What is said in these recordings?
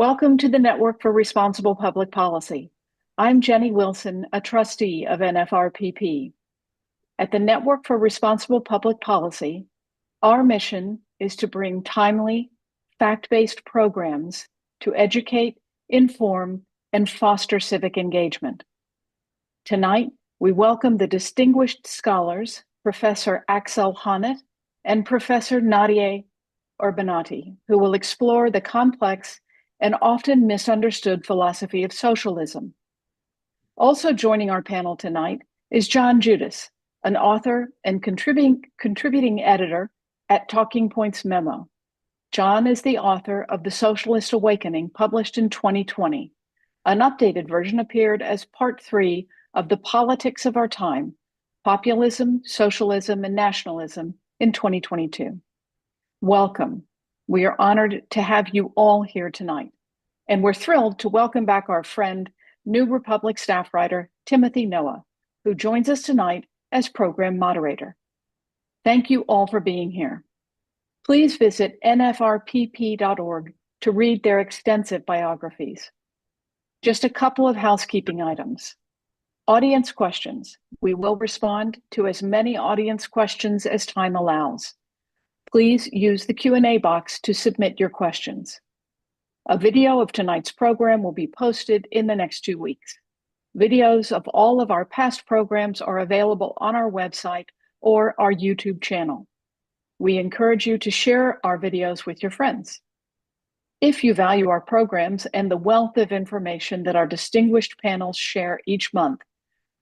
Welcome to the Network for Responsible Public Policy. I'm Jenny Wilson, a trustee of NFRPP. At the Network for Responsible Public Policy, our mission is to bring timely, fact-based programs to educate, inform, and foster civic engagement. Tonight, we welcome the distinguished scholars, Professor Axel Honneth and Professor Nadia Urbanati, who will explore the complex and often misunderstood philosophy of socialism. Also joining our panel tonight is John Judas, an author and contributing editor at Talking Points Memo. John is the author of The Socialist Awakening, published in 2020. An updated version appeared as part 3 of The Politics of Our Time, Populism, Socialism, and Nationalism in 2022. Welcome. We are honored to have you all here tonight. And we're thrilled to welcome back our friend, New Republic staff writer, Timothy Noah, who joins us tonight as program moderator. Thank you all for being here. Please visit nfrpp.org to read their extensive biographies. Just a couple of housekeeping items. Audience questions. We will respond to as many audience questions as time allows. Please use the Q&A box to submit your questions. A video of tonight's program will be posted in the next 2 weeks. Videos of all of our past programs are available on our website or our YouTube channel. We encourage you to share our videos with your friends. If you value our programs and the wealth of information that our distinguished panels share each month,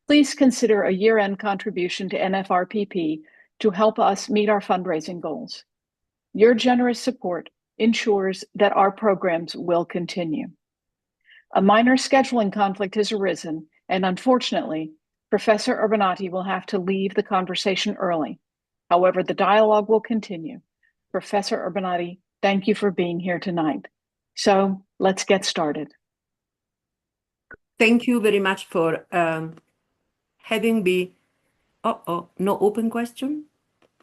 please consider a year-end contribution to NFRPP to help us meet our fundraising goals. Your generous support ensures that our programs will continue. A minor scheduling conflict has arisen, and unfortunately, Professor Urbanati will have to leave the conversation early. However, the dialogue will continue. Professor Urbanati, thank you for being here tonight. So let's get started. Thank you very much for having me. No open question?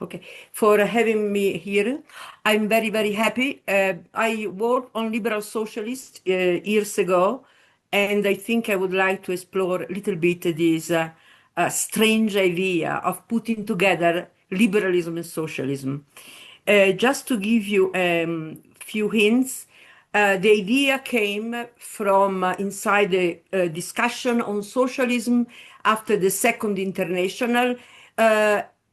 Okay, for having me here. I'm very, very happy. I worked on liberal socialist years ago, and I think I would like to explore a little bit this strange idea of putting together liberalism and socialism. Just to give you a few hints, the idea came from inside the discussion on socialism after the Second International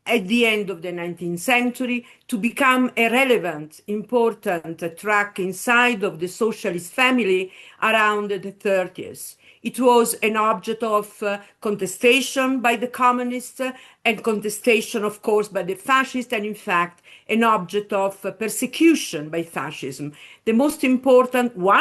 at the end of the 19th century to become a relevant, important track inside of the socialist family around the 30s. It was an object of contestation by the communists and contestation, of course, by the fascists, and in fact, an object of persecution by fascism. One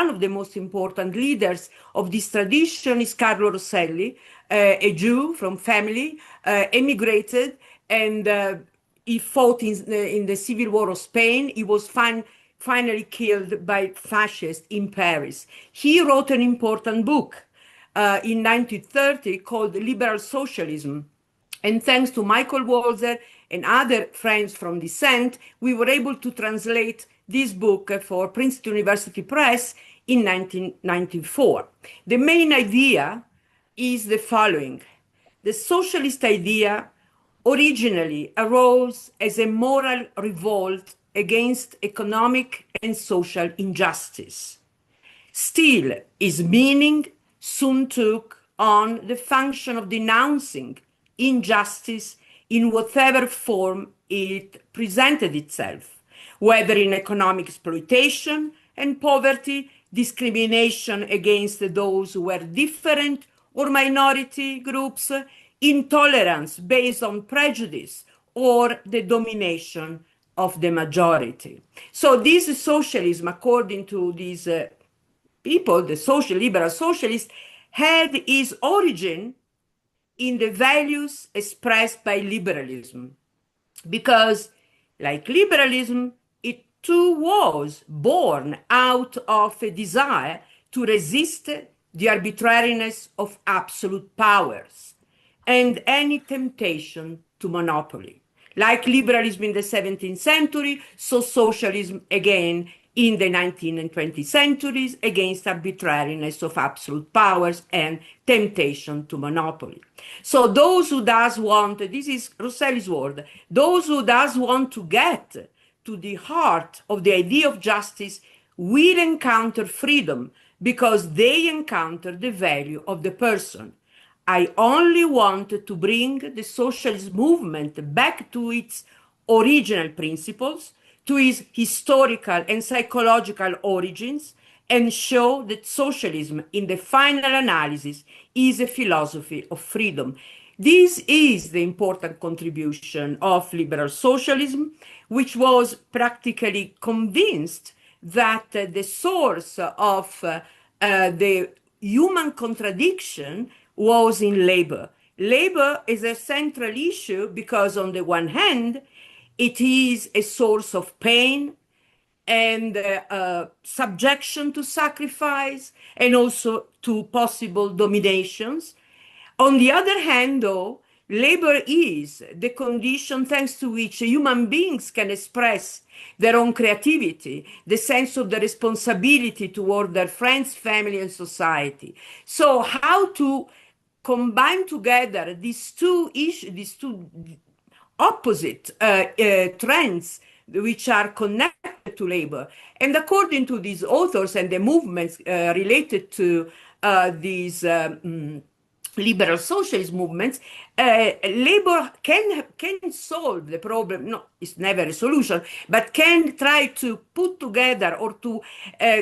of the most important leaders of this tradition is Carlo Rosselli, a Jew from family, emigrated, and he fought in the Civil War of Spain. He was finally killed by fascists in Paris. He wrote an important book in 1930 called Liberal Socialism. And thanks to Michael Walzer and other friends from dissent, we were able to translate this book for Princeton University Press in 1994. The main idea is the following. The socialist idea originally arose as a moral revolt against economic and social injustice. Still, its meaning soon took on the function of denouncing injustice in whatever form it presented itself, whether in economic exploitation and poverty, discrimination against those who were different or minority groups, intolerance based on prejudice, or the domination of the majority. So this socialism, according to these people, the liberal socialists, had its origin in the values expressed by liberalism. Because, like liberalism, it too was born out of a desire to resist the arbitrariness of absolute powers and any temptation to monopoly. Like liberalism in the 17th century, so socialism again in the 19th and 20th centuries against arbitrariness of absolute powers and temptation to monopoly. So those who does want, this is Rosselli's word, those who does want to get to the heart of the idea of justice will encounter freedom because they encounter the value of the person. I only want to bring the socialist movement back to its original principles, to its historical and psychological origins, and show that socialism, in the final analysis, is a philosophy of freedom. This is the important contribution of liberal socialism, which was practically convinced that the source of the human contradiction was in labor. Labor is a central issue because, on the one hand, it is a source of pain and subjection to sacrifice and also to possible dominations. On the other hand, though, labor is the condition thanks to which human beings can express their own creativity, the sense of the responsibility toward their friends, family, and society. So how to combine together these two issues, these two opposite trends which are connected to labor. And according to these authors and the movements related to these liberal socialist movements, labor can solve the problem. No, it's never a solution, but can try to put together or to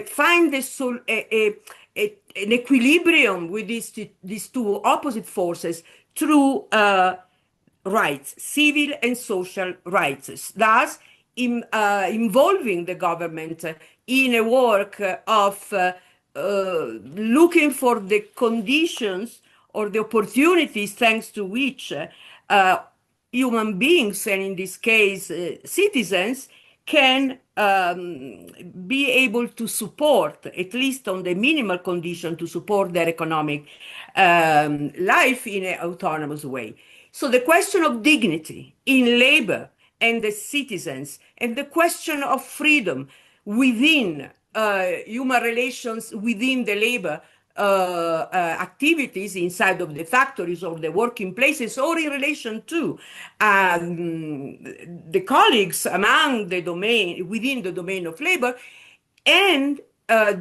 find an equilibrium with these two opposite forces through rights, civil and social rights, thus involving the government in a work of looking for the conditions or the opportunities thanks to which human beings, and in this case citizens, can be able to support, at least on the minimal condition, to support their economic life in an autonomous way. So the question of dignity in labor and the citizens, and the question of freedom within human relations within the labor activities inside of the factories or the working places, or in relation to the colleagues among the domain, within the domain of labor, and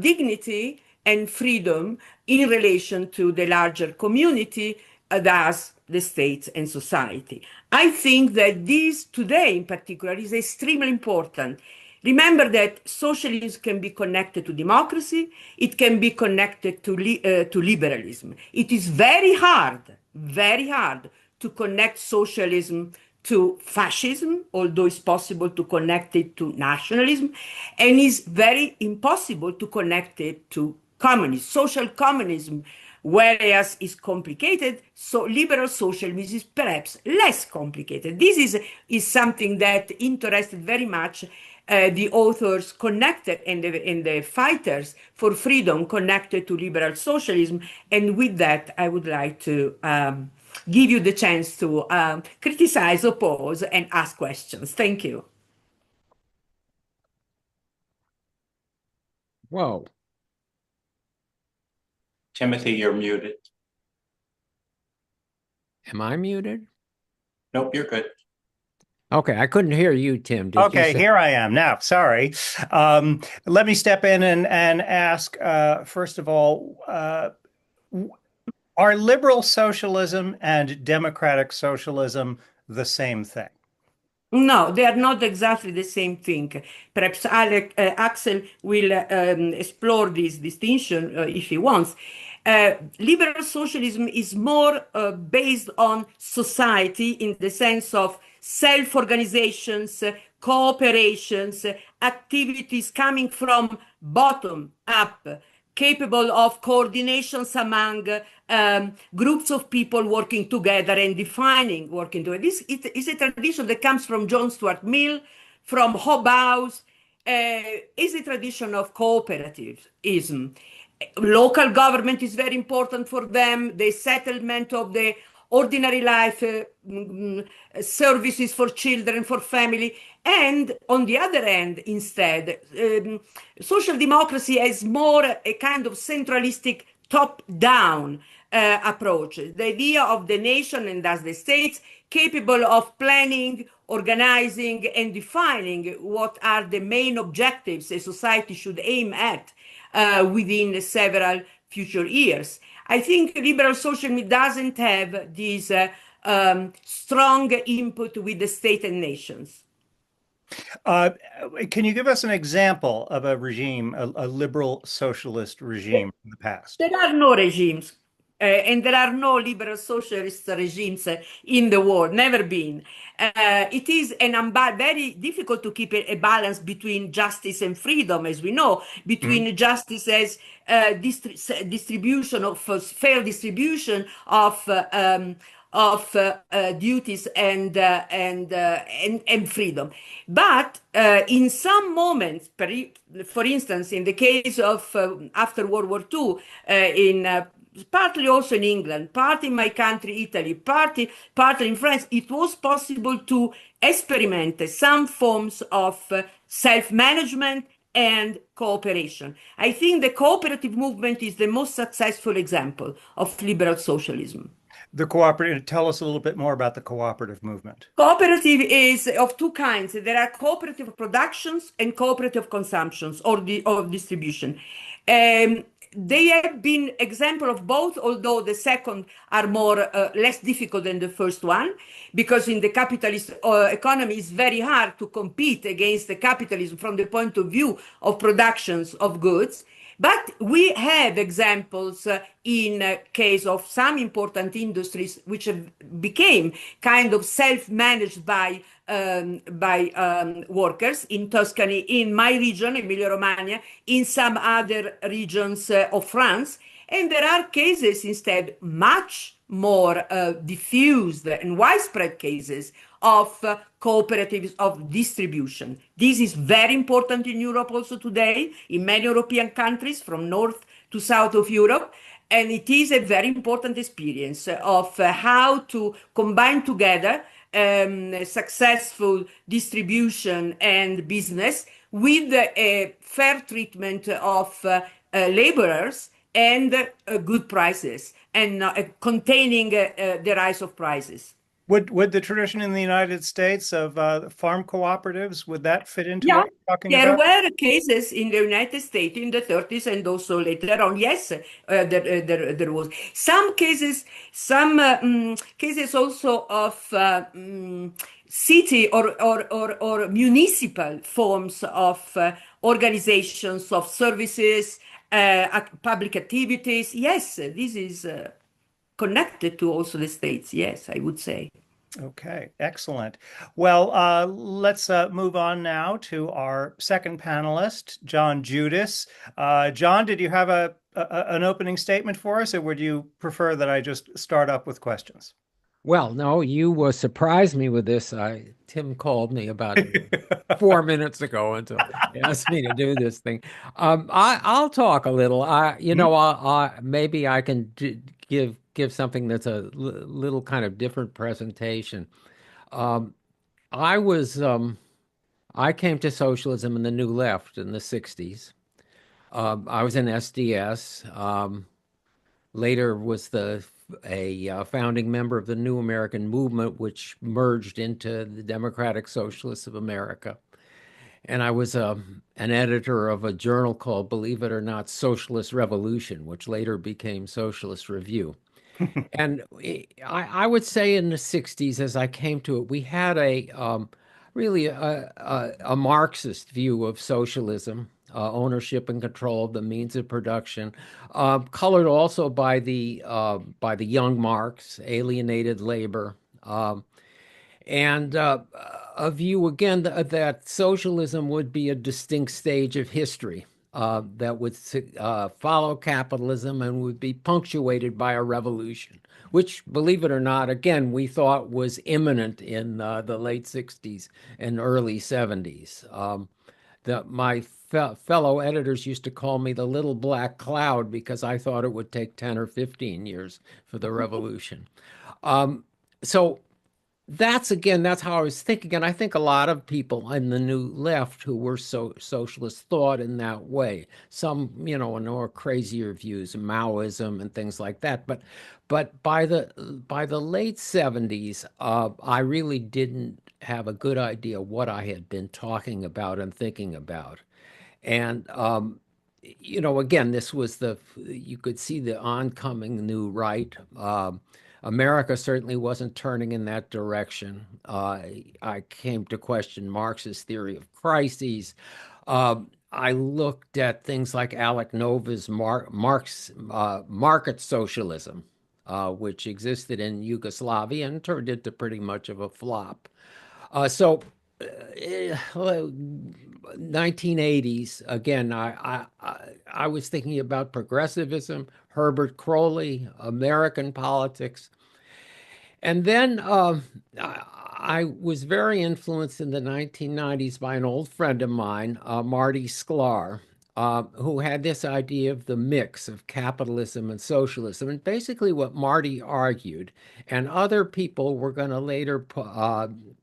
dignity and freedom in relation to the larger community, thus the state and society. I think that this today in particular is extremely important. Remember that socialism can be connected to democracy, it can be connected to liberalism. It is very hard to connect socialism to fascism, although it's possible to connect it to nationalism, and it's very impossible to connect it to communism, social communism, whereas it's complicated, so liberal socialism is perhaps less complicated. This is something that interested very much the authors connected and the fighters for freedom connected to liberal socialism. And with that, I would like to give you the chance to criticize, oppose, and ask questions. Thank you. Whoa. Timothy, you're muted. Am I muted? Nope, you're good. Okay, I couldn't hear you, Tim. Did Okay, you say... here I am now. Sorry. Let me step in and ask, first of all, are liberal socialism and democratic socialism the same thing? No, they are not exactly the same thing. Perhaps Axel will explore this distinction if he wants. Liberal socialism is more based on society in the sense of self-organizations, cooperations, activities coming from bottom up, capable of coordinations among groups of people working together and defining working together. This is a tradition that comes from John Stuart Mill, from Hobhouse, is a tradition of cooperativism. Local government is very important for them. The settlement of the ordinary life, services for children, for family. And on the other hand, instead, social democracy has more a kind of centralistic top-down approach. The idea of the nation and thus the states capable of planning, organizing, and defining what are the main objectives a society should aim at within several future years. I think liberal socialism doesn't have this strong input with the state and nations. Can you give us an example of a regime, a liberal socialist regime in the past? There are no regimes, and there are no liberal socialist regimes in the world, never been. It is very difficult to keep a balance between justice and freedom, as we know, between justice as distribution of fair distribution of duties and freedom. But in some moments, for instance, in the case of after World War II, partly also in England, partly in my country, Italy, partly in France, it was possible to experiment some forms of self-management and cooperation. I think the cooperative movement is the most successful example of liberal socialism. Tell us a little bit more about the cooperative movement. Cooperative is of two kinds. There are cooperative productions and cooperative consumptions or distribution. They have been example of both, although the second are less difficult than the first one, because in the capitalist economy it's very hard to compete against the capitalism from the point of view of productions of goods. But we have examples in case of some important industries which became kind of self-managed by workers in Tuscany, in my region, Emilia-Romagna, in some other regions of France. And there are cases instead much more diffused and widespread cases of cooperatives of distribution. This is very important in Europe also today, in many European countries from north to south of Europe. And it is a very important experience of how to combine together successful distribution and business with a fair treatment of laborers and good prices and containing the rise of prices. Would the tradition in the United States of farm cooperatives, would that fit into what you're talking there about? were cases in the United States in the 30s and also later on. Yes, there was some cases, also of city or municipal forms of organizations of services, public activities. Yes, this is connected to also the states. Yes, I would say. Okay, excellent. Well, let's move on now to our second panelist, John Judas. John, did you have an opening statement for us, or would you prefer that I just start up with questions? Well, no, you surprised me with this. Tim called me about 4 minutes ago and asked me to do this thing. I'll talk a little. Maybe I can give something that's a little kind of different presentation. I came to socialism in the New Left in the 60s. I was in SDS. Later was a founding member of the New American Movement, which merged into the Democratic Socialists of America. And I was an editor of a journal called, believe it or not, Socialist Revolution, which later became Socialist Review. And I would say in the 60s, as I came to it, we had really a Marxist view of socialism, ownership and control of the means of production, colored also by the young Marx, alienated labor, and a view again that socialism would be a distinct stage of history that would follow capitalism and would be punctuated by a revolution, which, believe it or not, again, we thought was imminent in the late 60s and early 70s. My fellow editors used to call me the little black cloud because I thought it would take 10 or 15 years for the revolution. So that's how I was thinking. And I think a lot of people in the new left who were socialist thought in that way. Some, more crazier views, Maoism and things like that. But by the late 70s, I really didn't have a good idea what I had been talking about and thinking about. And again, this was you could see the oncoming new right. America certainly wasn't turning in that direction. I came to question Marx's theory of crises. I looked at things like Alec Nova's market socialism, which existed in Yugoslavia and turned into pretty much of a flop. So 1980s again, I was thinking about progressivism, Herbert Crowley, American politics, and then I was very influenced in the 1990s by an old friend of mine, Marty Sklar, who had this idea of the mix of capitalism and socialism. And basically what Marty argued, and other people were going to later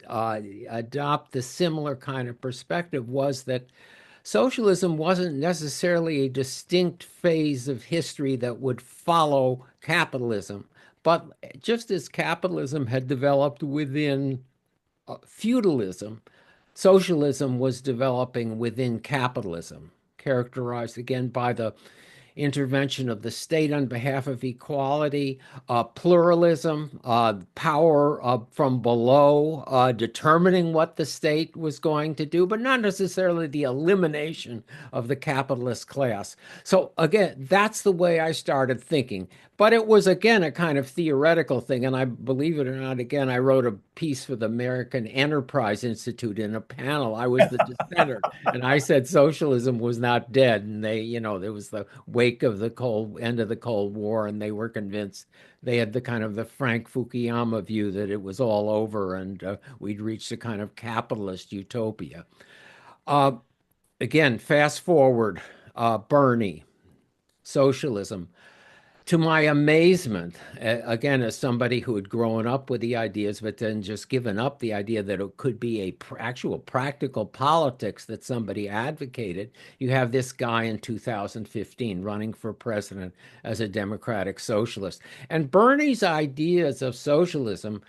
adopt the similar kind of perspective, was that socialism wasn't necessarily a distinct phase of history that would follow capitalism. But just as capitalism had developed within feudalism, socialism was developing within capitalism, characterized again by the intervention of the state on behalf of equality, pluralism, power from below, determining what the state was going to do, but not necessarily the elimination of the capitalist class. So again, that's the way I started thinking. But it was, again, a kind of theoretical thing. And I believe it or not, again, I wrote a piece for the American Enterprise Institute in a panel. I was the dissenter. And I said socialism was not dead. And there was the wake of the end of the Cold War. And they were convinced they had the kind of the Frank Fukuyama view that it was all over and we'd reached a kind of capitalist utopia. Again, fast forward, Bernie, socialism. To my amazement, again, as somebody who had grown up with the ideas, but then just given up the idea that it could be actual practical politics that somebody advocated, you have this guy in 2015 running for president as a democratic socialist. And Bernie's ideas of socialism,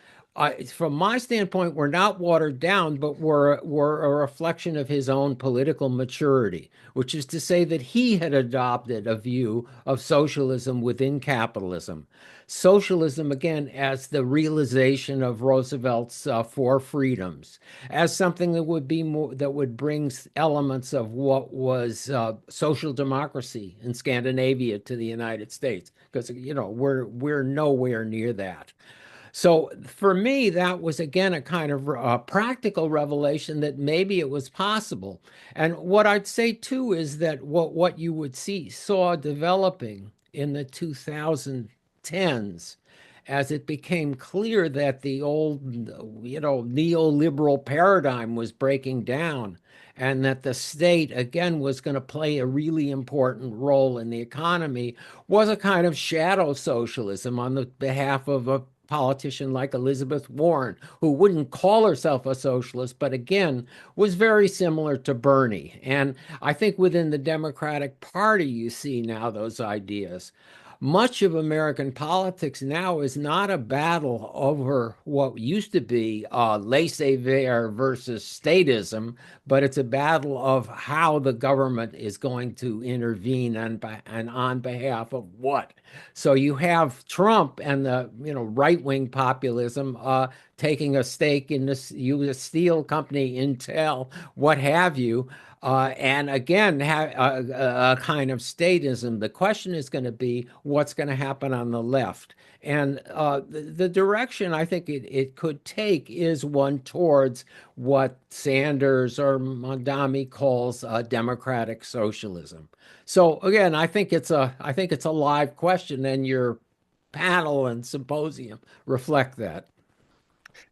from my standpoint, were not watered down, but were a reflection of his own political maturity, which is to say that he had adopted a view of socialism within capitalism. Socialism, again, as the realization of Roosevelt's four freedoms, as something that would be more, that would bring elements of what was social democracy in Scandinavia to the United States, because we're nowhere near that. So for me, that was, again, a kind of practical revelation that maybe it was possible. And what I'd say, too, is that what you saw developing in the 2010s, as it became clear that the old, neoliberal paradigm was breaking down and that the state, again, was going to play a really important role in the economy, was a kind of shadow socialism on the behalf of a politician like Elizabeth Warren, who wouldn't call herself a socialist, but again, was very similar to Bernie. And I think within the Democratic Party, you see now those ideas. Much of American politics now is not a battle over what used to be laissez-faire versus statism, but it's a battle of how the government is going to intervene and on behalf of what. So you have Trump and the right-wing populism taking a stake in this U.S. steel company, Intel, what have you. And again, a kind of statism. The question is going to be what's going to happen on the left. And the direction I think it could take is one towards what Sanders or Mondami calls democratic socialism. So again, I think it's a live question, and your panel and symposium reflect that.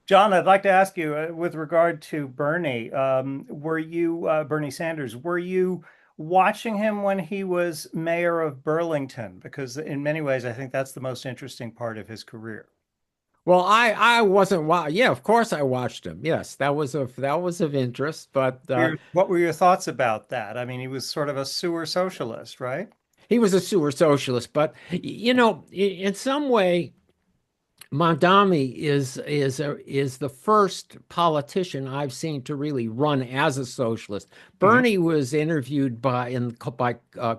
John, I'd like to ask you, with regard to Bernie, Bernie Sanders, were you watching him when he was mayor of Burlington? Because in many ways, I think that's the most interesting part of his career. Well, I wasn't yeah, of course I watched him. Yes, that was of interest, but What were your thoughts about that? I mean, he was sort of a sewer socialist, right? he was a sewer socialist, but you know, in some way Mondami is the first politician I've seen to really run as a socialist. Hmm. Bernie was interviewed by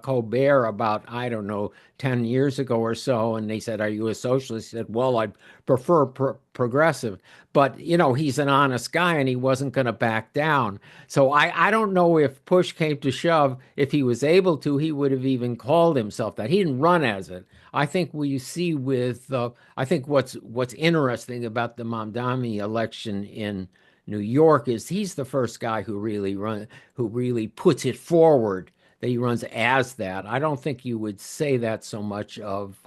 Colbert about, I don't know, 10 years ago or so, and they said, "Are you a socialist?" He said, "Well, I prefer progressive." But you know, he's an honest guy, and he wasn't going to back down. So I don't know if push came to shove, if he was able to, he would have even called himself that. He didn't run as it. I think what you see with I think what's interesting about the Mamdani election in New York is he's the first guy who really puts it forward that he runs as that. I don't think you would say that so much of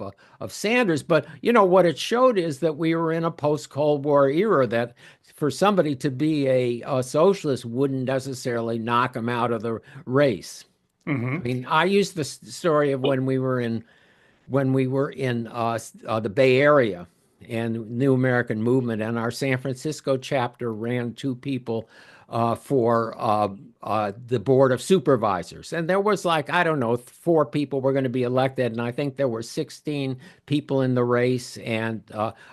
Sanders, but you know what it showed is that we were in a post-Cold War era that for somebody to be a socialist wouldn't necessarily knock him out of the race. I Hmm. mean, I used the story of when we were in the Bay Area and New American Movement, and our San Francisco chapter ran two people for the Board of Supervisors. And there was like, I don't know, four people were going to be elected, and I think there were 16 people in the race, and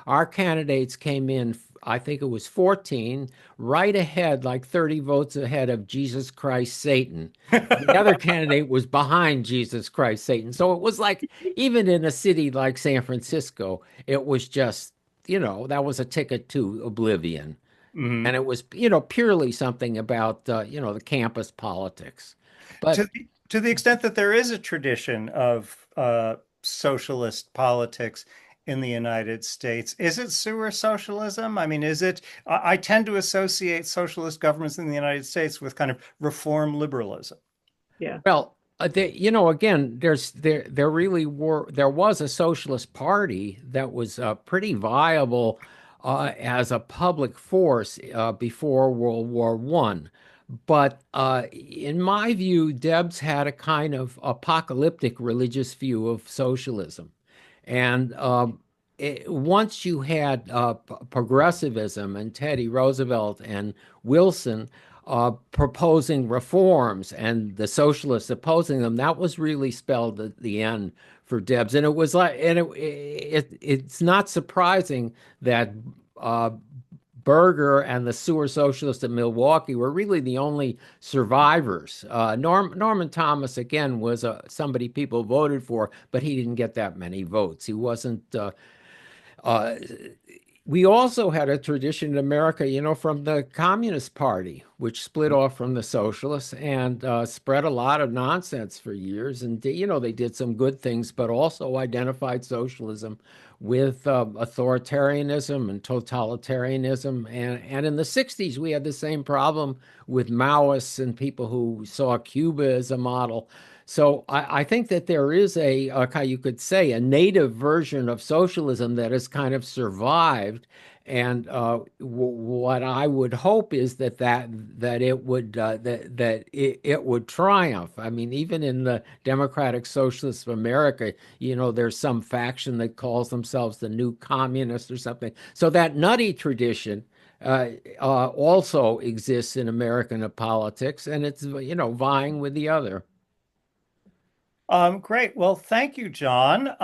our candidates came in. I think it was 14, right ahead, like 30 votes ahead of Jesus Christ Satan. The other candidate was behind Jesus Christ Satan. So it was like, even in a city like San Francisco, it was just, you know, that was a ticket to oblivion. Hmm. And it was, you know, purely something about, you know, the campus politics. But To the extent that there is a tradition of socialist politics in the United States, is it sewer socialism? I mean, is it? I tend to associate socialist governments in the United States with kind of reform liberalism. Yeah. well, you know, again, there was a socialist party that was pretty viable as a public force before World War One. But in my view, Debs had a kind of apocalyptic religious view of socialism. And once you had progressivism and Teddy Roosevelt and Wilson proposing reforms and the socialists opposing them, that was really spelled at the end for Debs. And it was like, and it's not surprising that Berger and the sewer socialists in Milwaukee were really the only survivors. Norman Thomas, again, was somebody people voted for, but he didn't get that many votes. He wasn't. Uh, we also had a tradition in America, you know, from the Communist Party, which split off from the socialists and spread a lot of nonsense for years. And, you know, they did some good things, but also identified socialism with authoritarianism and totalitarianism. And in the 60s, we had the same problem with Maoists and people who saw Cuba as a model. So I think that there is you could say, a native version of socialism that has kind of survived. And what I would hope is that it would triumph. I mean, even in the Democratic Socialists of America, you know, there's some faction that calls themselves the New Communists or something. So that nutty tradition also exists in American politics, and it's, you know, vying with the other. Great. Well, thank you, John.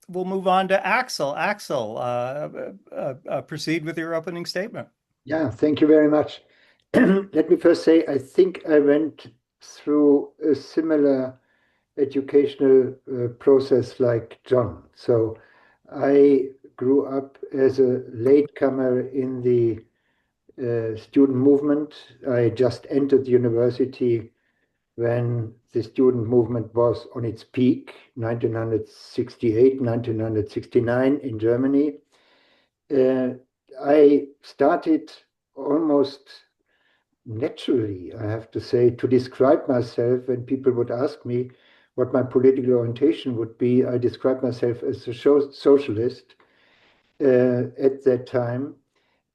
We'll move on to Axel. Axel, proceed with your opening statement. Yeah, thank you very much. Let me first say, I think I went through a similar educational process like John. So I grew up as a latecomer in the student movement. I just entered university when the student movement was on its peak, 1968, 1969 in Germany. I started almost naturally, I have to say, to describe myself when people would ask me what my political orientation would be. I described myself as a socialist at that time.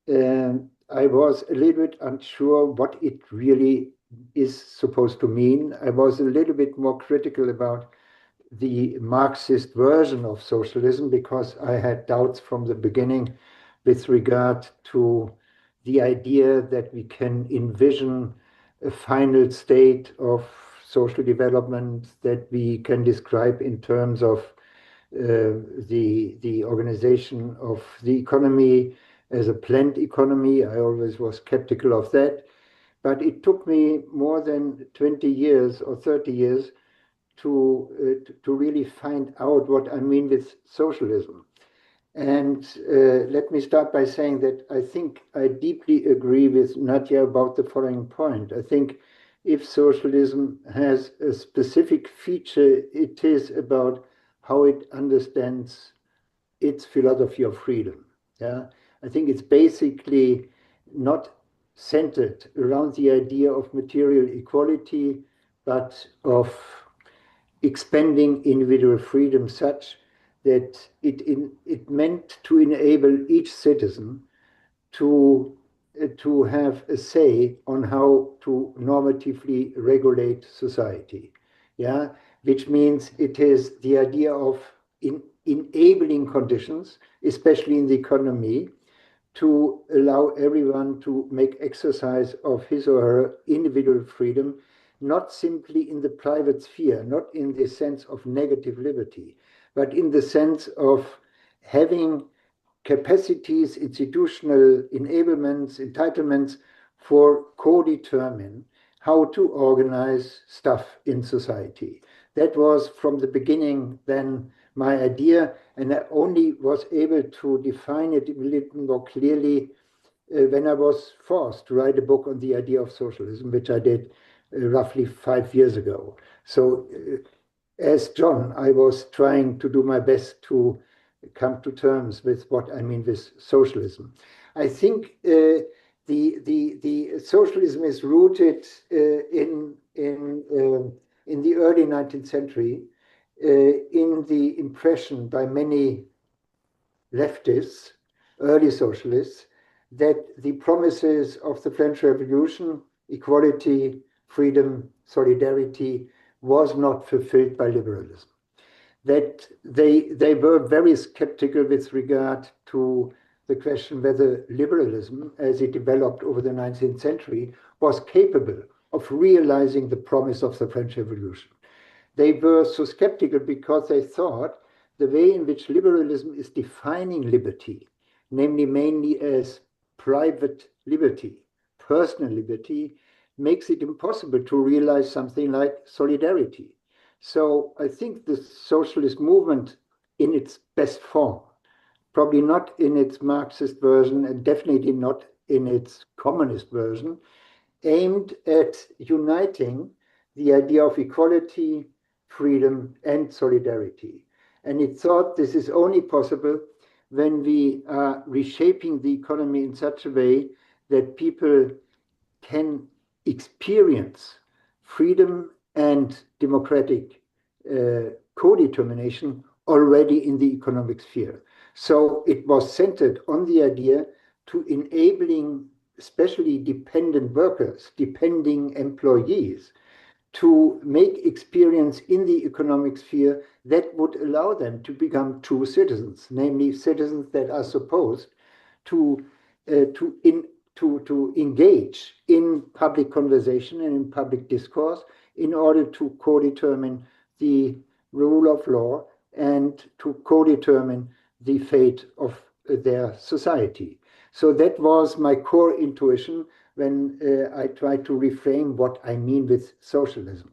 I was a little bit unsure what it really is supposed to mean. I was a little bit more critical about the Marxist version of socialism because I had doubts from the beginning with regard to the idea that we can envision a final state of social development that we can describe in terms of the organization of the economy as a planned economy. I always was skeptical of that. But it took me more than 20 years or 30 years to really find out what I mean with socialism. And let me start by saying that I think I deeply agree with Nadia about the following point. I think if socialism has a specific feature, it is about how it understands its philosophy of freedom. Yeah, I think it's basically not centered around the idea of material equality, but of expanding individual freedom such that it meant to enable each citizen to have a say on how to normatively regulate society. Yeah, which means it is the idea of enabling conditions, especially in the economy, to allow everyone to make exercise of his or her individual freedom, not simply in the private sphere, not in the sense of negative liberty, but in the sense of having capacities, institutional enablements, entitlements for co-determine how to organize stuff in society. That was from the beginning then my idea, and I only was able to define it a little more clearly when I was forced to write a book on the idea of socialism, which I did roughly 5 years ago. So as John, I was trying to do my best to come to terms with what I mean with socialism. I think the socialism is rooted in the early 19th century in the impression by many leftists, early socialists, that the promises of the French Revolution, equality, freedom, solidarity, was not fulfilled by liberalism. That they were very skeptical with regard to the question whether liberalism, as it developed over the 19th century, was capable of realizing the promise of the French Revolution. They were so skeptical because they thought the way in which liberalism is defining liberty, namely mainly as private liberty, personal liberty, makes it impossible to realize something like solidarity. So I think the socialist movement in its best form, probably not in its Marxist version and definitely not in its communist version, aimed at uniting the idea of equality, freedom, and solidarity. And it thought this is only possible when we are reshaping the economy in such a way that people can experience freedom and democratic co-determination already in the economic sphere. So it was centered on the idea to enabling especially dependent workers, depending employees, to make experience in the economic sphere that would allow them to become true citizens, namely citizens that are supposed to engage in public conversation and in public discourse in order to co-determine the rule of law and to co-determine the fate of their society. So that was my core intuition when I tried to reframe what I mean with socialism.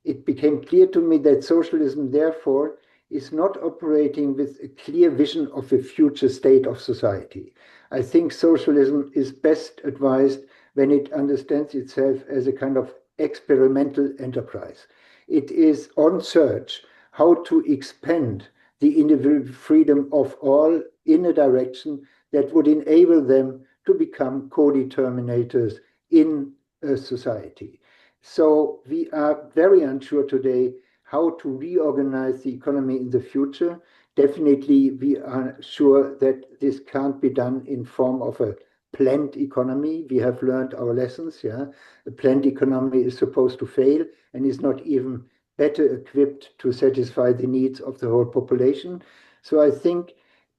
It became clear to me that socialism, therefore, is not operating with a clear vision of a future state of society. I think socialism is best advised when it understands itself as a kind of experimental enterprise. It is on search how to expand the individual freedom of all in a direction that would enable them to become co-determinators in a society. So we are very unsure today how to reorganize the economy in the future. Definitely, we are sure that this can't be done in form of a planned economy. We have learned our lessons. Yeah, a planned economy is supposed to fail and is not even better equipped to satisfy the needs of the whole population. So I think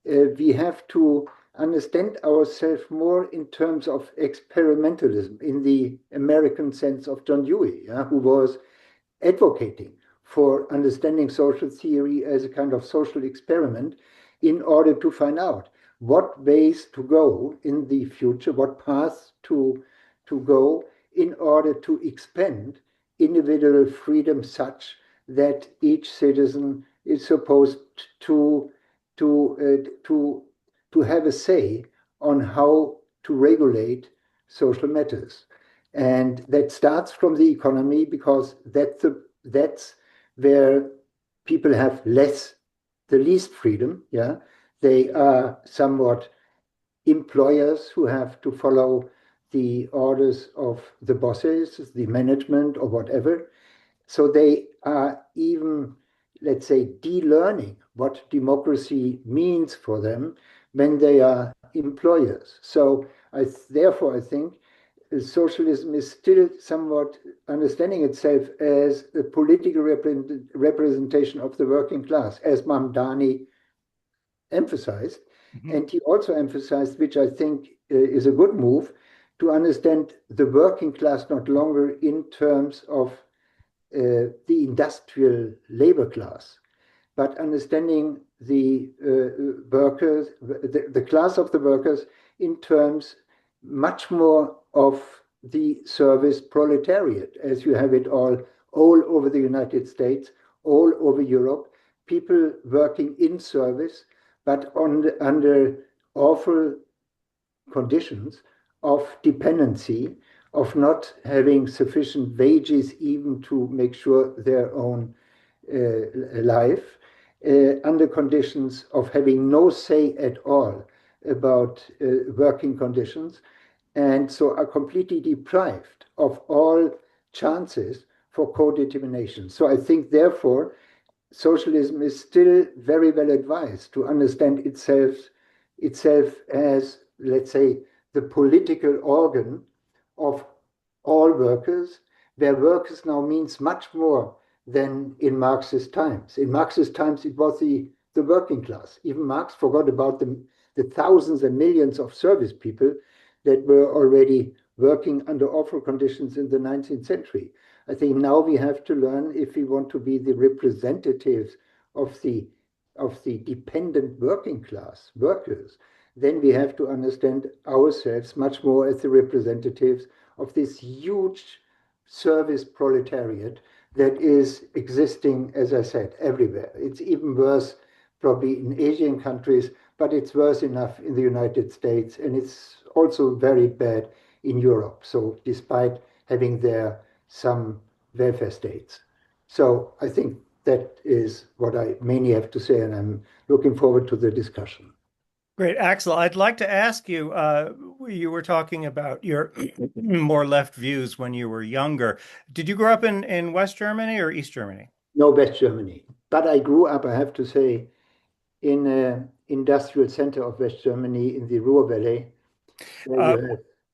we have to understand ourselves more in terms of experimentalism in the American sense of John Dewey, who was advocating for understanding social theory as a kind of social experiment in order to find out what ways to go in the future, what paths to go in order to expand individual freedom such that each citizen is supposed to have a say on how to regulate social matters. And that starts from the economy, because that's where people have the least freedom. Yeah, they are somewhat employers who have to follow the orders of the bosses, the management, or whatever. So they are even, let's say, de-learning what democracy means for them when they are employers. So therefore, I think socialism is still somewhat understanding itself as a political representation of the working class, as Mamdani emphasized. Mhm. And he also emphasized, which I think is a good move, to understand the working class not longer in terms of the industrial labor class, but understanding the workers, the class of the workers in terms much more of the service proletariat, as you have it all over the United States, all over Europe, people working in service, but under awful conditions of dependency, of not having sufficient wages even to make sure their own life, under conditions of having no say at all about working conditions, and so are completely deprived of all chances for co-determination. So I think, therefore, socialism is still very well advised to understand itself as, let's say, the political organ of all workers, where workers now means much more than in Marxist times. In Marxist times, it was the working class. Even Marx forgot about the thousands and millions of service people that were already working under awful conditions in the 19th century. I think now we have to learn, if we want to be the representatives of the dependent working class workers, then we have to understand ourselves much more as the representatives of this huge service proletariat that is existing, as I said, everywhere. It's even worse probably in Asian countries, but it's worse enough in the United States, and it's also very bad in Europe. So despite having there some welfare states. So I think that is what I mainly have to say, and I'm looking forward to the discussion. Great, Axel. I'd like to ask you, you were talking about your more left views when you were younger. Did you grow up in West Germany or East Germany? No, West Germany. But I grew up, I have to say, in an industrial center of West Germany in the Ruhr Valley.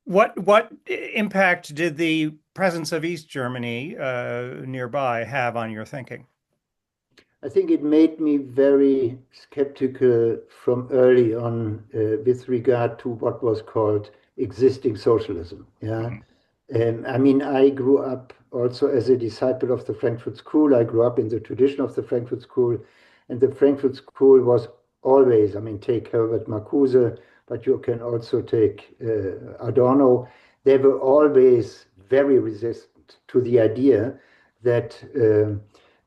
What impact did the presence of East Germany nearby have on your thinking? I think it made me very skeptical from early on with regard to what was called existing socialism. Yeah. And I mean, I grew up also as a disciple of the Frankfurt School. I grew up in the tradition of the Frankfurt School, and the Frankfurt School was always, I mean, take Herbert Marcuse, but you can also take Adorno. They were always very resistant to the idea that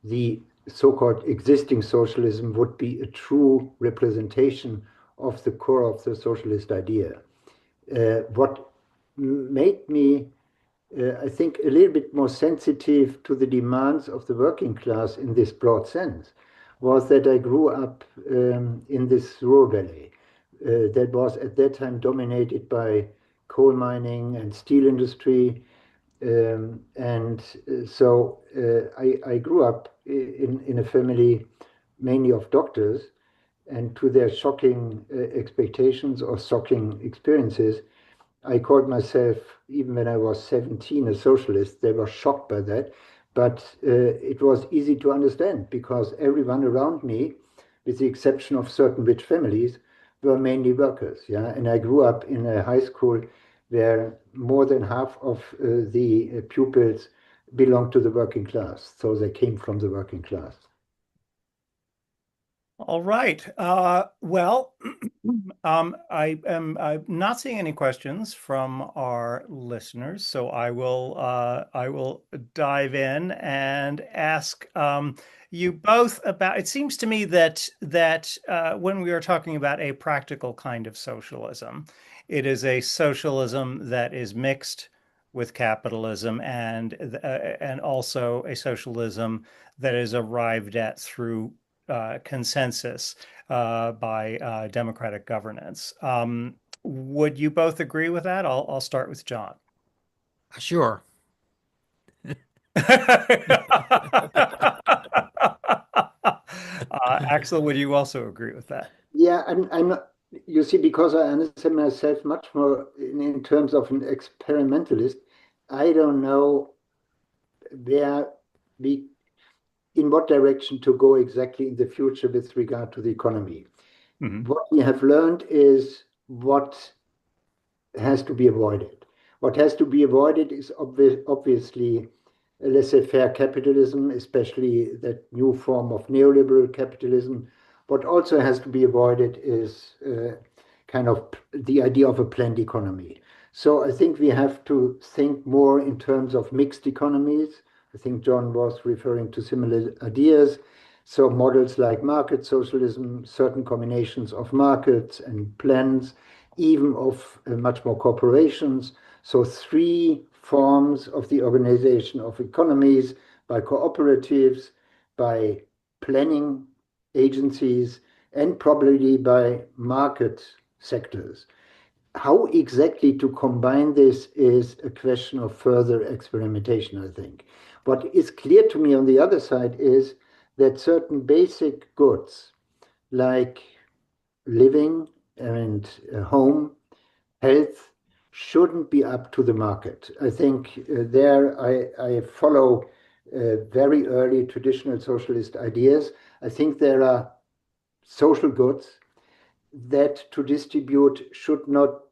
the so-called existing socialism would be a true representation of the core of the socialist idea. What made me, I think, a little bit more sensitive to the demands of the working class in this broad sense was that I grew up in this Ruhr Valley that was at that time dominated by coal mining and steel industry. So I grew up in a family mainly of doctors, and to their shocking expectations or shocking experiences, I called myself, even when I was 17, a socialist. They were shocked by that, but it was easy to understand because everyone around me, with the exception of certain rich families, were mainly workers. Yeah, and I grew up in a high school where more than half of the pupils belonged to the working class, so they came from the working class. All right. Well, I'm not seeing any questions from our listeners, so I will dive in and ask you both about. It seems to me that when we are talking about a practical kind of socialism, it is a socialism that is mixed with capitalism and also a socialism that is arrived at through consensus by democratic governance. Would you both agree with that? I'll start with John. Sure. Axel, would you also agree with that? Yeah, I'm not, you see, because I understand myself much more in terms of an experimentalist, I don't know where we, in what direction to go exactly in the future with regard to the economy. Mhm. What we have learned is what has to be avoided. What has to be avoided is obviously a laissez-faire capitalism, especially that new form of neoliberal capitalism. What also has to be avoided is kind of the idea of a planned economy. So I think we have to think more in terms of mixed economies. I think John was referring to similar ideas. So models like market socialism, certain combinations of markets and plans, even of much more corporations. So three forms of the organization of economies by cooperatives, by planning agencies, and probably by market sectors. How exactly to combine this is a question of further experimentation, I think. What is clear to me on the other side is that certain basic goods like living and home, health, shouldn't be up to the market. I think there I follow very early traditional socialist ideas. I think there are social goods that to distribute should not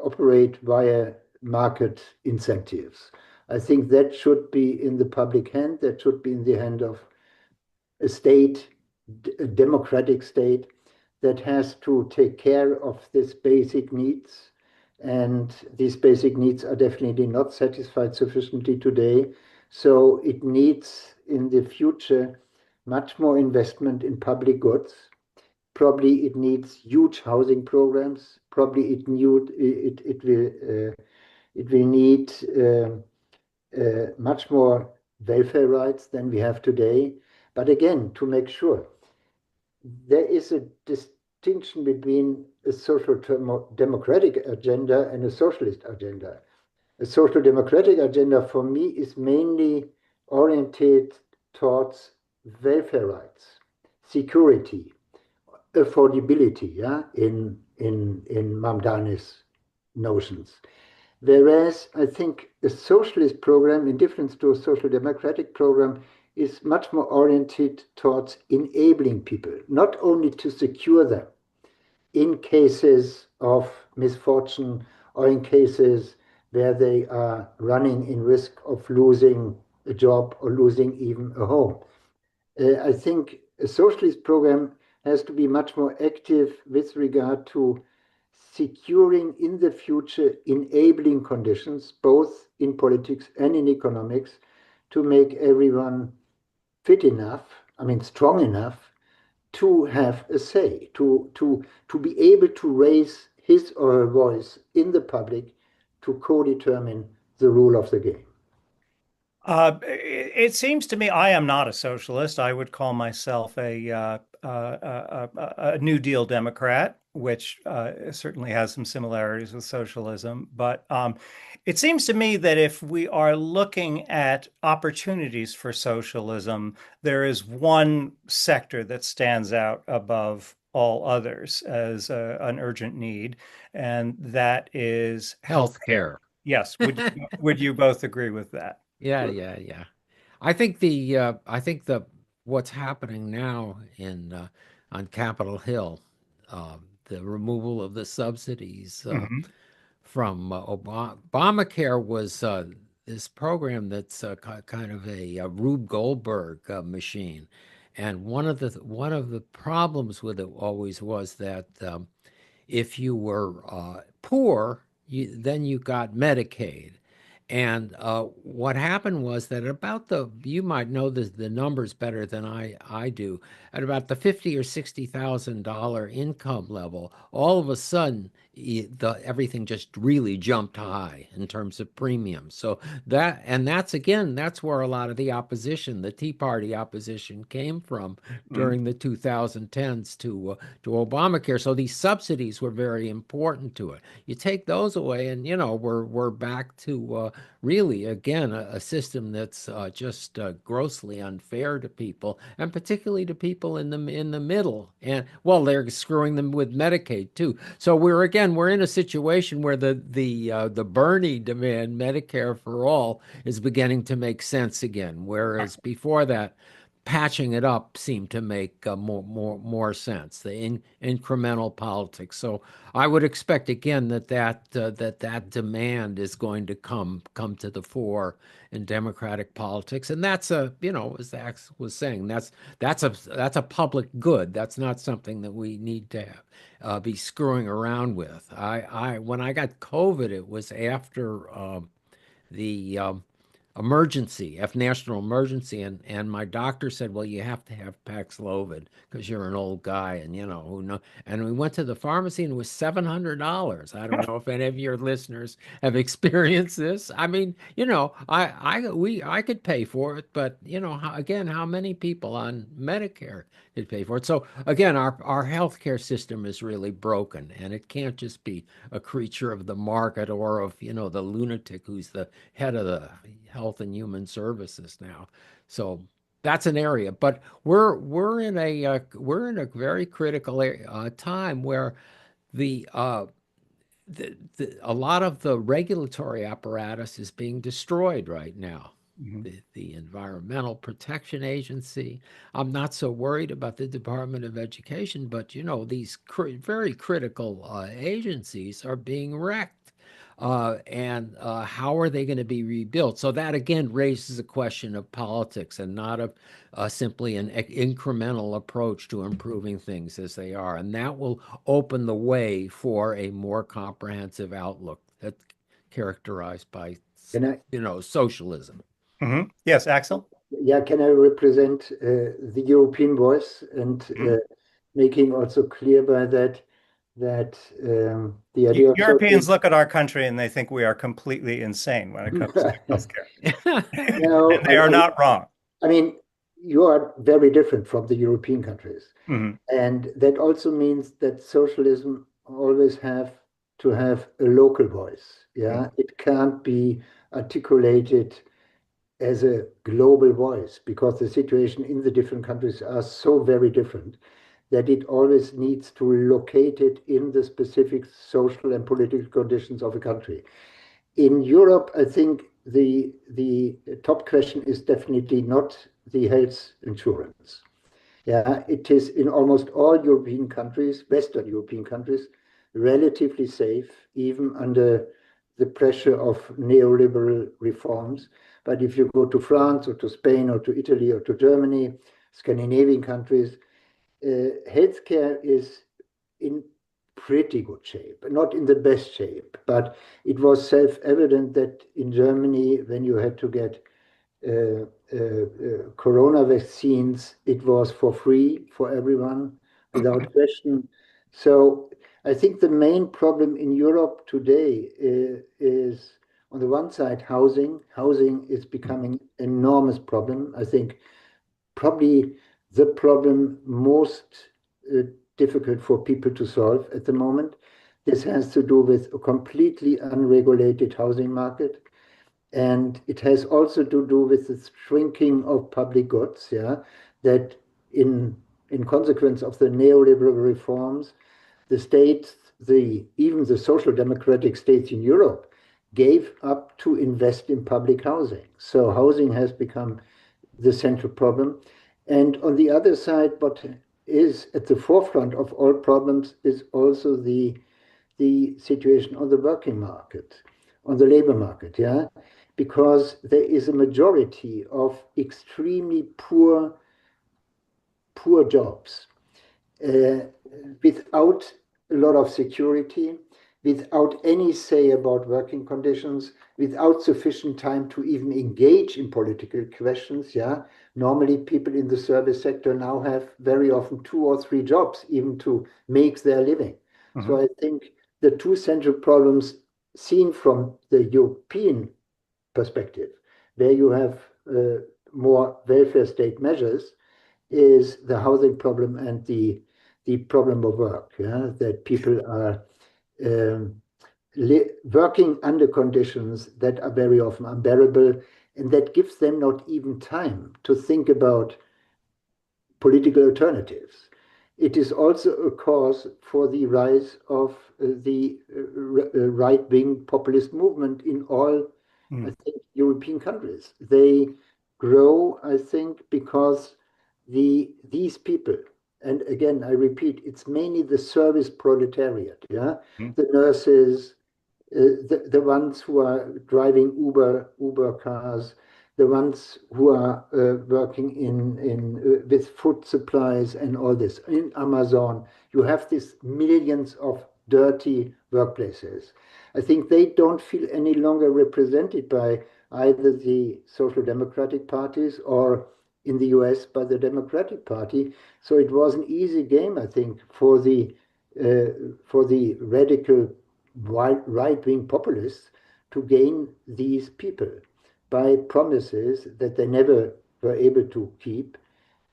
operate via market incentives. I think that should be in the public hand, that should be in the hand of a state, a democratic state that has to take care of these basic needs. And these basic needs are definitely not satisfied sufficiently today. So it needs in the future much more investment in public goods. Probably it needs huge housing programs. Probably it will need much more welfare rights than we have today. But again, to make sure, there is a distinction between a social democratic agenda and a socialist agenda. A social democratic agenda for me is mainly oriented towards welfare rights, security, affordability, yeah, in Mamdani's notions. Whereas I think a socialist program, in difference to a social democratic program, is much more oriented towards enabling people, not only to secure them in cases of misfortune or in cases where they are running in risk of losing a job or losing even a home. I think a socialist program has to be much more active with regard to securing in the future enabling conditions, both in politics and in economics, to make everyone fit enough, I mean, strong enough to have a say, to be able to raise his or her voice in the public to co-determine the rule of the game. It seems to me I am not a socialist. I would call myself a New Deal Democrat, which certainly has some similarities with socialism. But it seems to me that if we are looking at opportunities for socialism, there is one sector that stands out above all others as an urgent need, and that is Healthcare. Yes. Would you both agree with that? Yeah. I think the what's happening now in on Capitol Hill, the removal of the subsidies Mhm. from Obamacare was this program that's kind of a Rube Goldberg machine, and one of the problems with it always was that if you were poor, then you got Medicaid. And what happened was that you might know the numbers better than I do, at about the 50 or $60,000 income level, all of a sudden everything just really jumped high in terms of premiums. So that's where a lot of the opposition, the Tea Party opposition, came from during the 2010s to Obamacare. So these subsidies were very important to it. You take those away, and we're back to really again a system that's just grossly unfair to people, and particularly to people in the middle. And well, they're screwing them with Medicaid too. So we're in a situation where the Bernie demand, Medicare for all, is beginning to make sense again, whereas before that, patching it up seemed to make more sense. The incremental politics. So I would expect again that demand is going to come to the fore in Democratic politics, and that's as Ax was saying, that's a public good. That's not something that we need to be screwing around with. I when I got COVID, it was after the national emergency, and my doctor said, well, you have to have Paxlovid because you're an old guy, and who know. And we went to the pharmacy, and it was $700. I don't know if any of your listeners have experienced this. I mean, I could pay for it, but how many people on Medicare could pay for it? So again, our healthcare system is really broken, and it can't just be a creature of the market or of the lunatic who's the head of the Health and Human Services now. So that's an area, but we're in a very critical time where the a lot of the regulatory apparatus is being destroyed right now. The Environmental Protection Agency. I'm not so worried about the Department of Education, but these very critical agencies are being wrecked. And how are they going to be rebuilt? So that again raises a question of politics and not of simply an incremental approach to improving things as they are. And that will open the way for a more comprehensive outlook that's characterized by, socialism. Yes, Axel? Yeah, can I represent the European voice and making also clear by that the idea of Europeans look at our country and they think we are completely insane when it comes to healthcare. No, And they are not wrong. I mean, you are very different from the European countries. And that also means that socialism always have to have a local voice. Yeah, it can't be articulated as a global voice because the situation in the different countries are so very different that it always needs to locate it in the specific social and political conditions of a country. In Europe, I think the top question is definitely not the health insurance. Yeah, it is in almost all European countries, Western European countries, relatively safe, even under the pressure of neoliberal reforms. But if you go to France or to Spain or to Italy or to Germany, Scandinavian countries, healthcare is in pretty good shape, not in the best shape, but it was self-evident that in Germany, when you had to get corona vaccines, it was for free for everyone without question. So I think the main problem in Europe today is on the one side, housing. Housing is becoming an enormous problem. I think probably the problem most difficult for people to solve at the moment. This has to do with a completely unregulated housing market. And it has also to do with the shrinking of public goods, yeah, that in consequence of the neoliberal reforms, the states, even the social democratic states in Europe, gave up to invest in public housing. So housing has become the central problem. And on the other side, what is at the forefront of all problems is also the situation on the working market, on the labor market, yeah, because there is a majority of extremely poor jobs uh, without a lot of security, without any say about working conditions, without sufficient time to even engage in political questions. Yeah, normally people in the service sector now have very often 2 or 3 jobs even to make their living. So I think the two central problems seen from the European perspective, where you have more welfare state measures, is the housing problem and the problem of work. Yeah, that people are um, working under conditions that are very often unbearable, and that gives them not even time to think about political alternatives. It is also a cause for the rise of the right-wing populist movement in all, I think, European countries. They grow, I think, because these people, and again, I repeat, it's mainly the service proletariat, yeah, the nurses, the ones who are driving Uber cars, the ones who are working in with food supplies and all this. In Amazon, you have these millions of dirty workplaces. I think they don't feel any longer represented by either the social democratic parties or in the US by the Democratic Party. So it was an easy game, I think, for the radical right-wing populists to gain these people by promises that they never were able to keep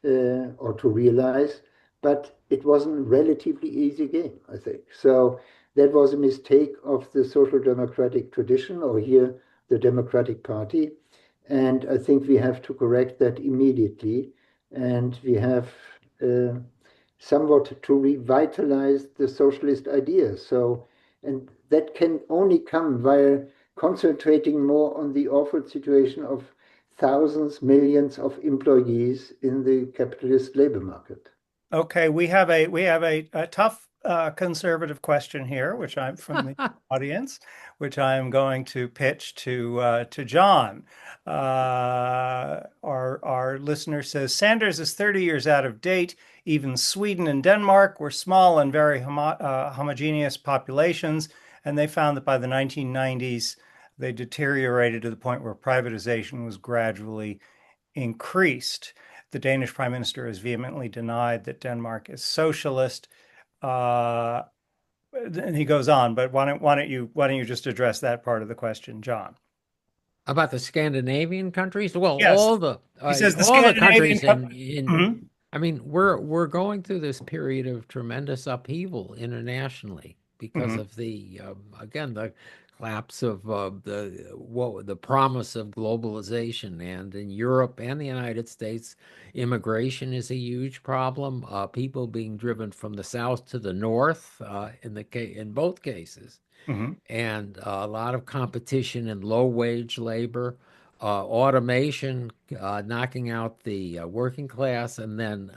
or to realize. But it wasn't a relatively easy game, I think. So that was a mistake of the social democratic tradition, or here the Democratic Party. And I think we have to correct that immediately. And we have somewhat to revitalize the socialist idea. So, and that can only come via concentrating more on the awful situation of thousands, millions of employees in the capitalist labor market. Okay, we have a tough conservative question here, which I'm from the audience, which I'm going to pitch to John. Our listener says Sanders is 30 years out of date. Even Sweden and Denmark were small and very homogeneous populations, and they found that by the 1990s they deteriorated to the point where privatization was gradually increased. The Danish prime minister has vehemently denied that Denmark is socialist. And he goes on, but why don't you just address that part of the question, John? About the Scandinavian countries? Well, Yes. all He says the the Scandinavian countries I mean, we're going through this period of tremendous upheaval internationally because of the again the collapse of the promise of globalization, and in Europe and the United States, immigration is a huge problem. People being driven from the south to the north in both cases, and a lot of competition in low wage labor. Automation knocking out the working class, and then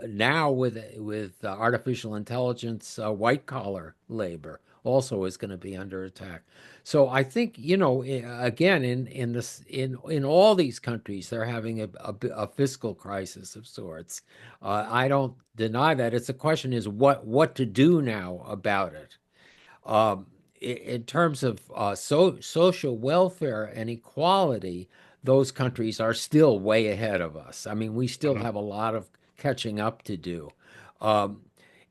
now with artificial intelligence, white collar labor also is going to be under attack. So I think again in all these countries they're having a fiscal crisis of sorts. I don't deny that. It's the question is what to do now about it. In terms of social welfare and equality, those countries are still way ahead of us. I mean, we still have a lot of catching up to do.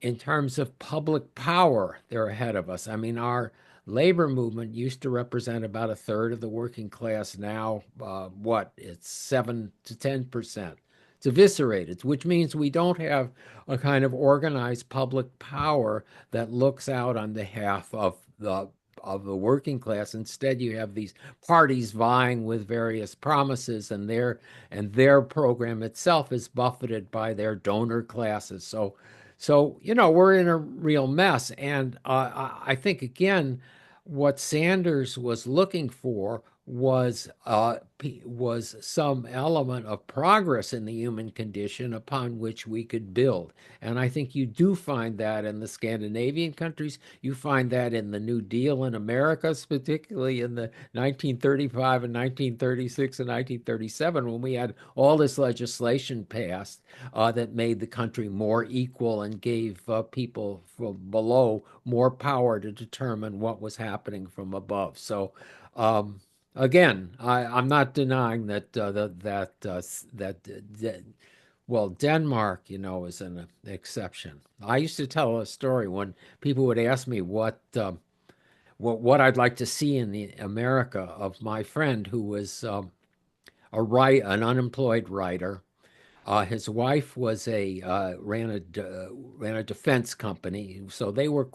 In terms of public power, they're ahead of us. I mean, our labor movement used to represent about a third of the working class. Now, it's 7 to 10%. It's eviscerated, which means we don't have a kind of organized public power that looks out on behalf of the working class. Instead, you have these parties vying with various promises, and their program itself is buffeted by their donor classes. So we're in a real mess. And I think again, what Sanders was looking for was some element of progress in the human condition upon which we could build. And I think you do find that in the Scandinavian countries. You find that in the New Deal in America, particularly in the 1935 and 1936 and 1937, when we had all this legislation passed that made the country more equal and gave people from below more power to determine what was happening from above. So, again, I'm not denying that well, Denmark, is an exception. I used to tell a story when people would ask me what I'd like to see in the America of my friend who was an unemployed writer. His wife was ran a defense company, so they were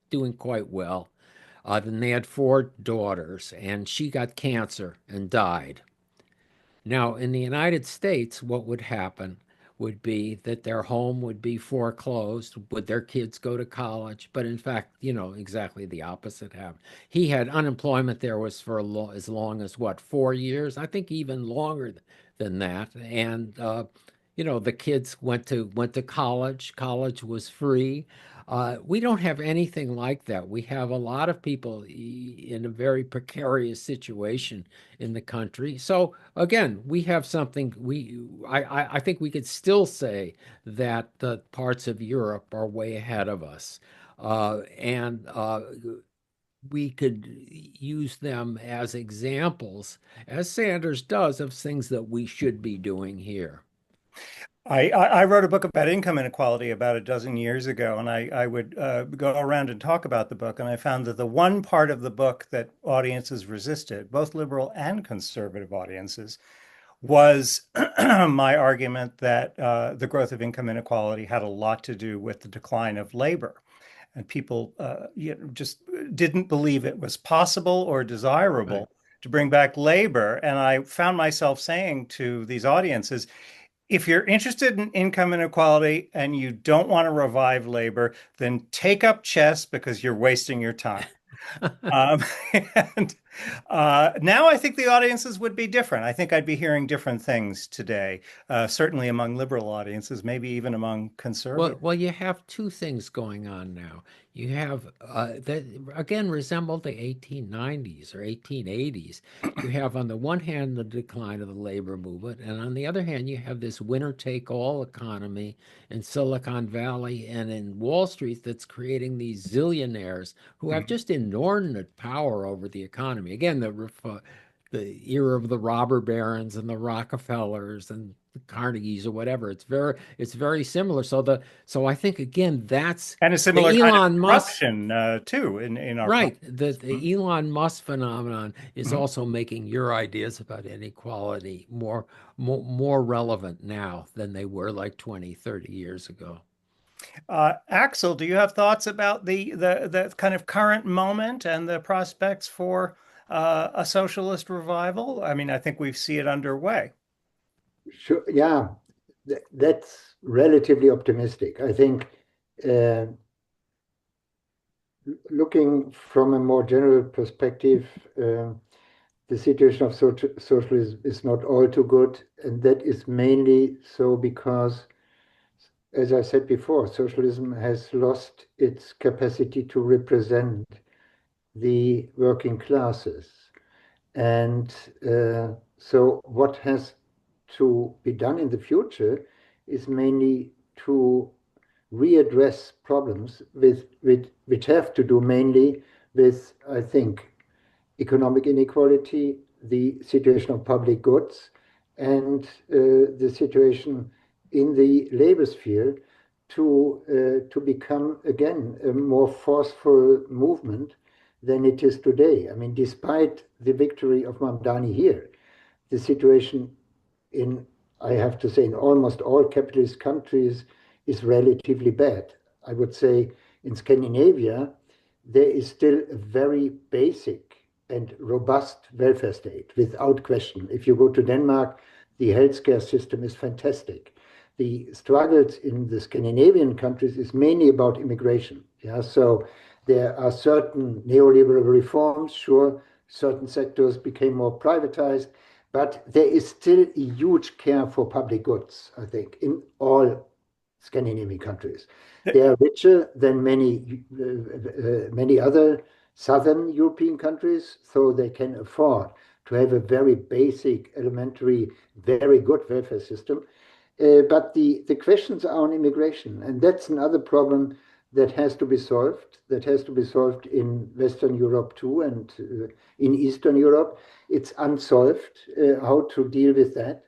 doing quite well. Then they had 4 daughters, and she got cancer and died. Now, in the United States, what would happen would be that their home would be foreclosed. Would their kids go to college? But in fact, exactly the opposite happened. He had unemployment there was for as long as what, 4 years? I think even longer than that. And the kids went to college. College was free. We don't have anything like that. We have a lot of people in a very precarious situation in the country. So again, we have something. I think we could still say that the parts of Europe are way ahead of us, and we could use them as examples, as Sanders does, of things that we should be doing here. I wrote a book about income inequality about a dozen years ago, and I would go around and talk about the book. And I found that the one part of the book that audiences resisted, both liberal and conservative audiences, was my argument that the growth of income inequality had a lot to do with the decline of labor. And people just didn't believe it was possible or desirable to bring back labor. And I found myself saying to these audiences, if you're interested in income inequality and you don't want to revive labor, then take up chess because you're wasting your time. And now I think the audiences would be different. I think I'd be hearing different things today, certainly among liberal audiences, maybe even among conservative. Well, you have 2 things going on now. You have that again resemble the 1890s or 1880s. You have on the one hand the decline of the labor movement, and on the other hand you have this winner-take-all economy in Silicon Valley and in Wall Street that's creating these zillionaires who have just inordinate power over the economy. Again, the era of the robber barons and the Rockefellers and the Carnegies or whatever. It's very similar. So I think again that's and a similar the kind Elon of Musk corruption too in our right. The Elon Musk phenomenon is also making your ideas about inequality more relevant now than they were like 20, 30 years ago. Axel, do you have thoughts about the kind of current moment and the prospects for a socialist revival? I mean, I think we see it underway. Sure, yeah, that's relatively optimistic. I think looking from a more general perspective, the situation of socialism is not all too good, and that is mainly so because, as I said before, socialism has lost its capacity to represent the working classes. And so what has to be done in the future is mainly to readdress problems which have to do mainly with, I think, economic inequality, the situation of public goods, and the situation in the labor sphere to become again a more forceful movement than it is today. I mean, despite the victory of Mamdani here, the situation in, I have to say, in almost all capitalist countries is relatively bad. I would say in Scandinavia, there is still a very basic and robust welfare state, without question. If you go to Denmark, the healthcare system is fantastic. The struggles in the Scandinavian countries is mainly about immigration. Yeah, so there are certain neoliberal reforms, sure, certain sectors became more privatized, but there is still a huge care for public goods, I think, in all Scandinavian countries. They are richer than many other southern European countries, so they can afford to have a very basic, elementary, very good welfare system. But the questions are on immigration, and that's another problem that has to be solved, that has to be solved in Western Europe too, and in Eastern Europe. It's unsolved, how to deal with that.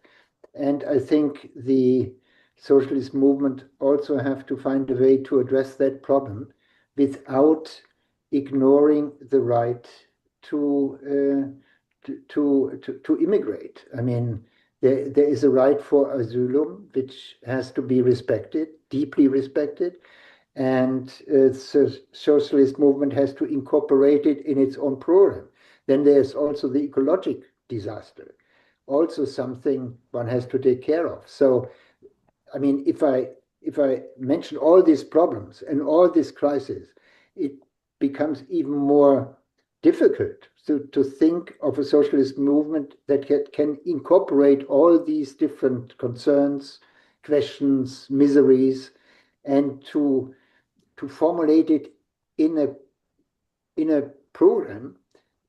And I think the socialist movement also have to find a way to address that problem without ignoring the right to immigrate. I mean, there is a right for asylum which has to be respected, deeply respected, and the socialist movement has to incorporate it in its own program. Then there's also the ecologic disaster, also something one has to take care of. So, I mean, if I mention all these problems and all these crises, it becomes even more difficult to think of a socialist movement that can incorporate all these different concerns, questions, miseries, and to formulate it in a program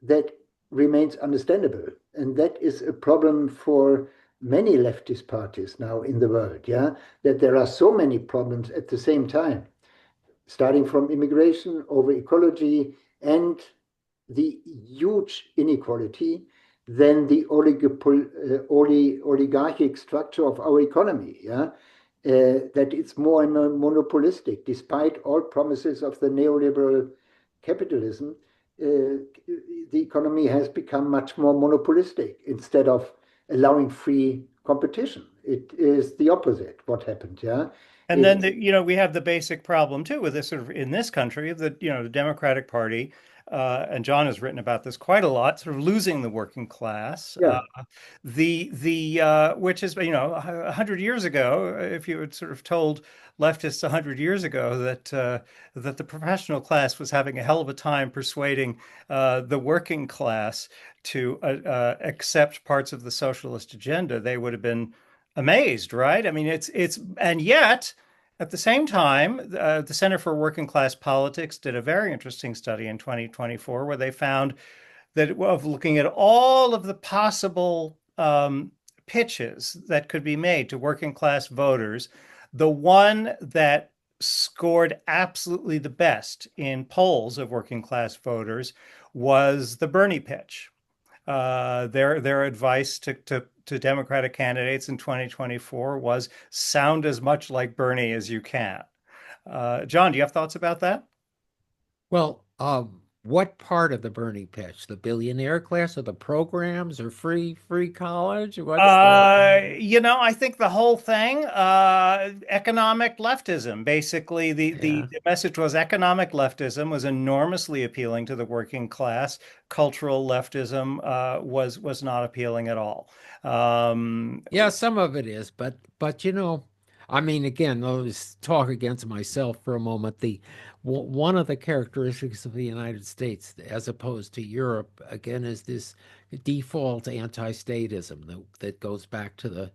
that remains understandable. And that is a problem for many leftist parties now in the world, yeah, that there are so many problems at the same time, starting from immigration over ecology and the huge inequality, then the oligarchic structure of our economy, yeah, that it's more and more monopolistic, despite all promises of the neoliberal capitalism. The economy has become much more monopolistic instead of allowing free competition. It is the opposite what happened, yeah. And then, we have the basic problem too with this sort of in this country that, the Democratic Party, and John has written about this quite a lot, sort of losing the working class. Yeah. Which is, 100 years ago, if you had sort of told leftists 100 years ago that the professional class was having a hell of a time persuading the working class to accept parts of the socialist agenda, they would have been amazed, right? I mean, and yet at the same time, the Center for Working Class Politics did a very interesting study in 2024 where they found that of looking at all of the possible pitches that could be made to working class voters, the one that scored absolutely the best in polls of working class voters was the Bernie pitch. Their advice to Democratic candidates in 2024 was sound as much like Bernie as you can. John, do you have thoughts about that? Well, what part of the Bernie pitch? The billionaire class or the programs or free college? What's I think the whole thing, economic leftism. Basically, the message was economic leftism was enormously appealing to the working class. Cultural leftism was not appealing at all. Yeah, some of it is, but I mean, again, let's talk against myself for a moment. One of the characteristics of the United States, as opposed to Europe, again, is this default anti-statism that goes back to the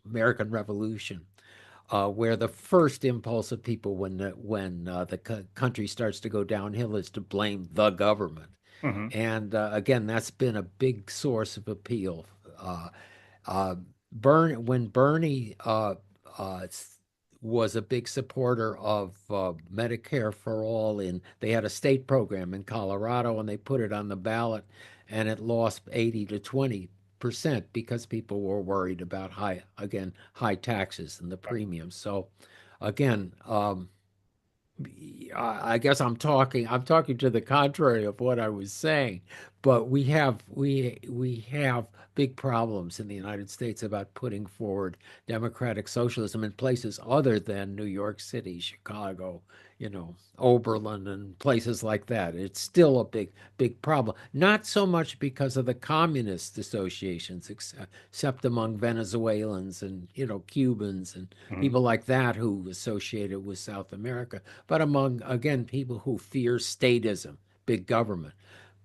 American Revolution, where the first impulse of people when the country starts to go downhill is to blame the government. Mhm. And again, that's been a big source of appeal. When Bernie was a big supporter of Medicare for all, they had a state program in Colorado and they put it on the ballot and it lost 80 to 20% because people were worried about high taxes and the premiums. So again, I guess I'm talking to the contrary of what I was saying, but we have big problems in the United States about putting forward democratic socialism in places other than New York City, Chicago, Oberlin and places like that. It's still a big problem. Not so much because of the communist associations, except among Venezuelans and Cubans and people like that who associated with South America, but among, again, people who fear statism, big government.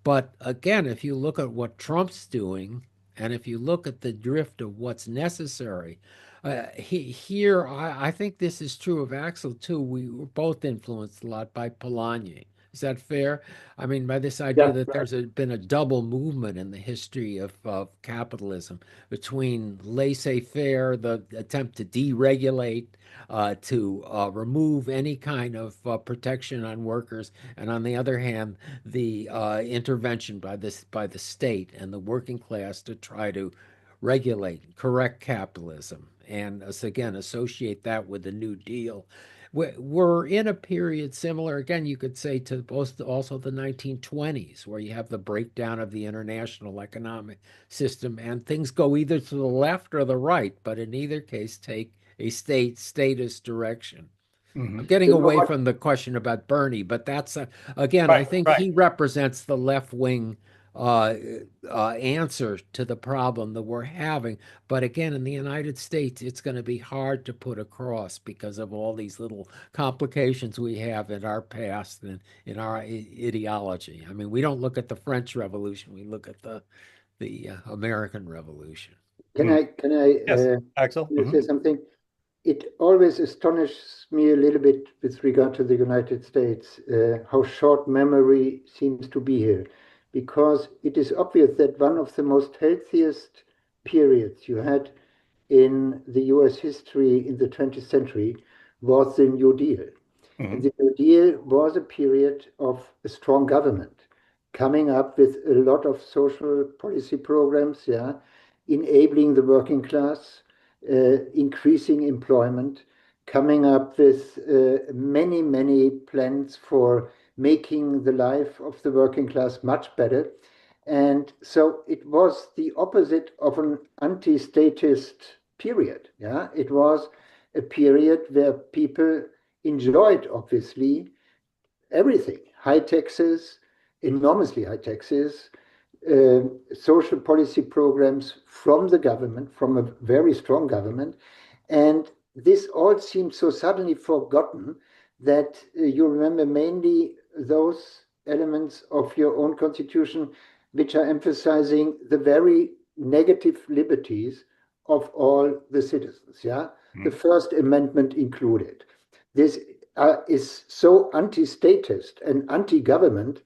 But again, if you look at what Trump's doing, and if you look at the drift of what's necessary, here, I think this is true of Axel too. We were both influenced a lot by Polanyi. Is that fair? I mean, by this idea Yeah, that right. been a double movement in the history of capitalism between laissez-faire, the attempt to deregulate, to remove any kind of protection on workers, and on the other hand, the intervention by the state and the working class to try to regulate, correct capitalism, and again associate that with the New Deal. We're in a period similar, again, you could say, to both also the 1920s, where you have the breakdown of the international economic system, and things go either to the left or the right, but in either case take a statist direction. I'm getting You know away what? from the question about Bernie, but that's again, I Right, think right. he represents the left wing uh, answer to the problem that we're having. But again, in the United States, it's going to be hard to put across because of all these little complications we have in our past and in our ideology. I mean, we don't look at the French Revolution; we look at the American Revolution. Can Mm. I can I Yes, uh, Axel. can I say something? It always astonishes me a little bit with regard to the United States, how short memory seems to be here, because it is obvious that one of the most healthiest periods you had in the US history in the 20th century was the New Deal. And Mhm. the New Deal was a period of a strong government coming up with a lot of social policy programs, yeah, enabling the working class, increasing employment, coming up with many, many plans for making the life of the working class much better. And so it was the opposite of an anti-statist period. Yeah, it was a period where people enjoyed, obviously, everything: high taxes, enormously high taxes, social policy programs from the government, from a very strong government. And this all seemed so suddenly forgotten that you remember mainly those elements of your own constitution which are emphasizing the very negative liberties of all the citizens. Yeah, the Mhm. First Amendment included. This is so anti-statist and anti-government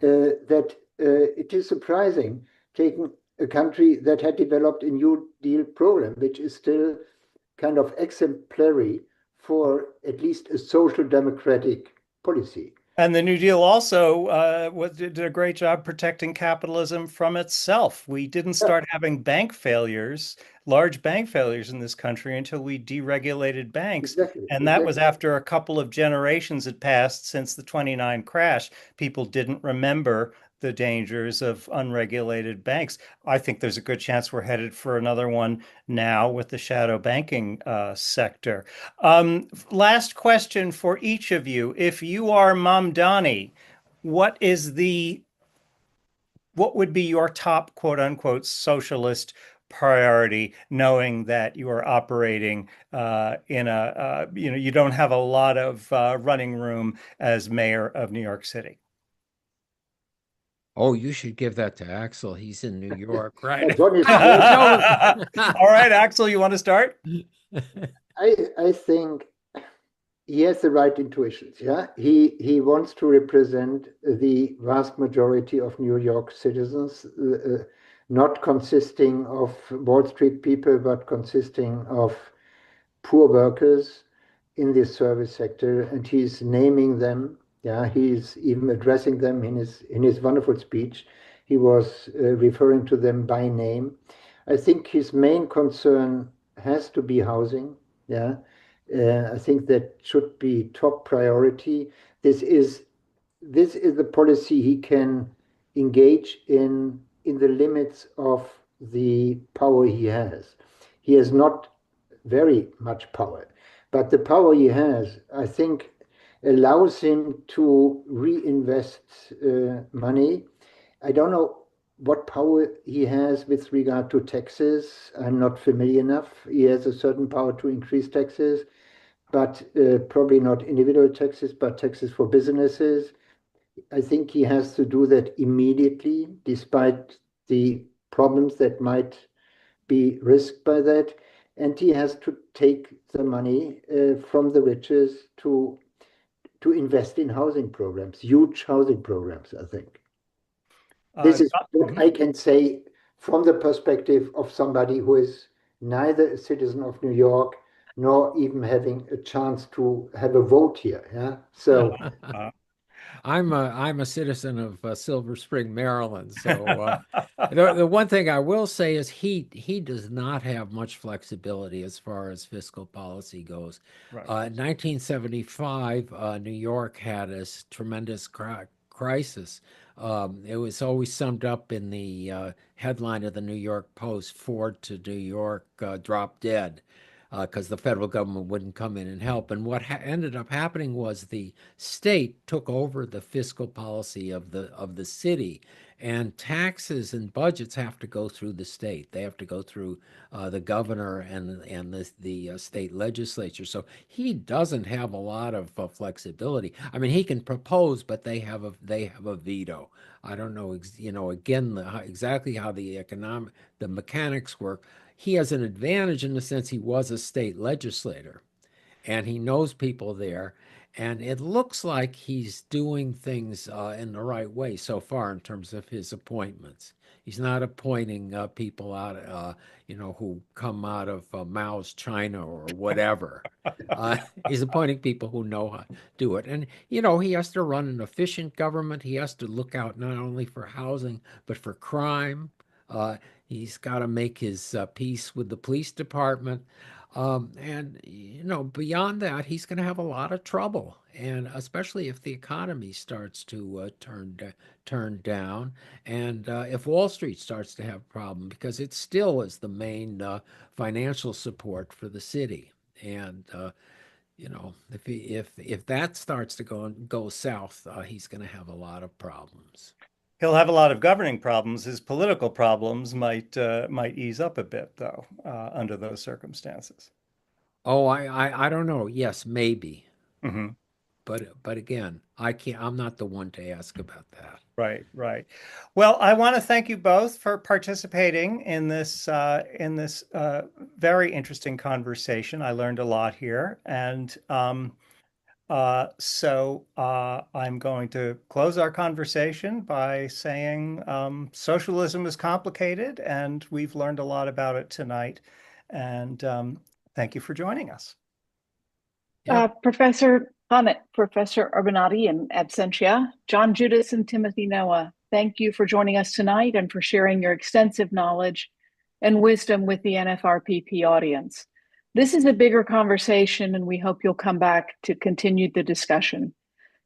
that it is surprising, taking a country that had developed a New Deal program, which is still kind of exemplary for at least a social democratic policy. And the New Deal also did a great job protecting capitalism from itself. We didn't Yeah, start having bank failures, large bank failures in this country until we deregulated banks. exactly, And that was exactly. after a couple of generations had passed since the 29 crash. People didn't remember the dangers of unregulated banks. I think there's a good chance we're headed for another one now with the shadow banking sector. Last question for each of you. If you are Mamdani, what is what would be your top quote unquote socialist priority, knowing that you are operating in you don't have a lot of running room as mayor of New York City? Oh, you should give that to Axel. He's in New York, right? John is great. All right, Axel, you want to start? I think he has the right intuitions. Yeah, he wants to represent the vast majority of New York citizens, not consisting of Wall Street people, but consisting of poor workers in the service sector, and he's naming them. Yeah, he's even addressing them in his wonderful speech. He was referring to them by name. I think his main concern has to be housing. Yeah, I think that should be top priority. This is this is the policy he can engage in the limits of the power he has. He has not very much power, but the power he has, I think, allows him to reinvest money. I don't know what power he has with regard to taxes. I'm not familiar enough. He has a certain power to increase taxes, but probably not individual taxes, but taxes for businesses. I think he has to do that immediately, despite the problems that might be risked by that. And he has to take the money from the riches to invest in housing programs, huge housing programs, I think. This is what I can say from the perspective of somebody who is neither a citizen of New York nor even having a chance to have a vote here. Yeah. So I'm a citizen of Silver Spring, Maryland. So the one thing I will say is he does not have much flexibility as far as fiscal policy goes. Right. In 1975, New York had a tremendous crisis. It was always summed up in the headline of the New York Post: Ford to New York drop dead, because the federal government wouldn't come in and help. And what ended up happening was the state took over the fiscal policy of the city, and taxes and budgets have to go through the state. They have to go through the governor and the state legislature. So he doesn't have a lot of flexibility. I mean, he can propose, but they have a veto. I don't know, again, exactly how the mechanics work. He has an advantage in the sense he was a state legislator and he knows people there. And it looks like he's doing things in the right way so far in terms of his appointments. He's not appointing people out, who come out of Mao's China or whatever. He's appointing people who know how to do it. And, he has to run an efficient government. He has to look out not only for housing, but for crime. He's got to make his peace with the police department. And beyond that, he's going to have a lot of trouble, and especially if the economy starts to turn down, and if Wall Street starts to have a problem, because it still is the main financial support for the city. And if that starts to go south, he's going to have a lot of problems. He'll have a lot of governing problems. His political problems might ease up a bit, though, under those circumstances. Oh, I don't know. Yes, maybe. Mm-hmm. But again, I'm not the one to ask about that. Right, right. Well, I want to thank you both for participating in this very interesting conversation. I learned a lot here, and so I'm going to close our conversation by saying socialism is complicated, and we've learned a lot about it tonight. And thank you for joining us. Professor Bonnet, Professor Urbanati in absentia, John Judas and Timothy Noah, thank you for joining us tonight and for sharing your extensive knowledge and wisdom with the NFRPP audience. This is a bigger conversation, and we hope you'll come back to continue the discussion.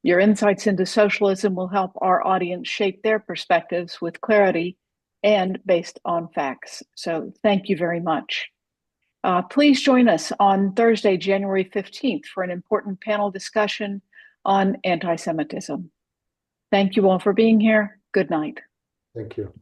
Your insights into socialism will help our audience shape their perspectives with clarity and based on facts. So thank you very much. Please join us on Thursday, January 15th for an important panel discussion on anti-Semitism. Thank you all for being here. Good night. thank you.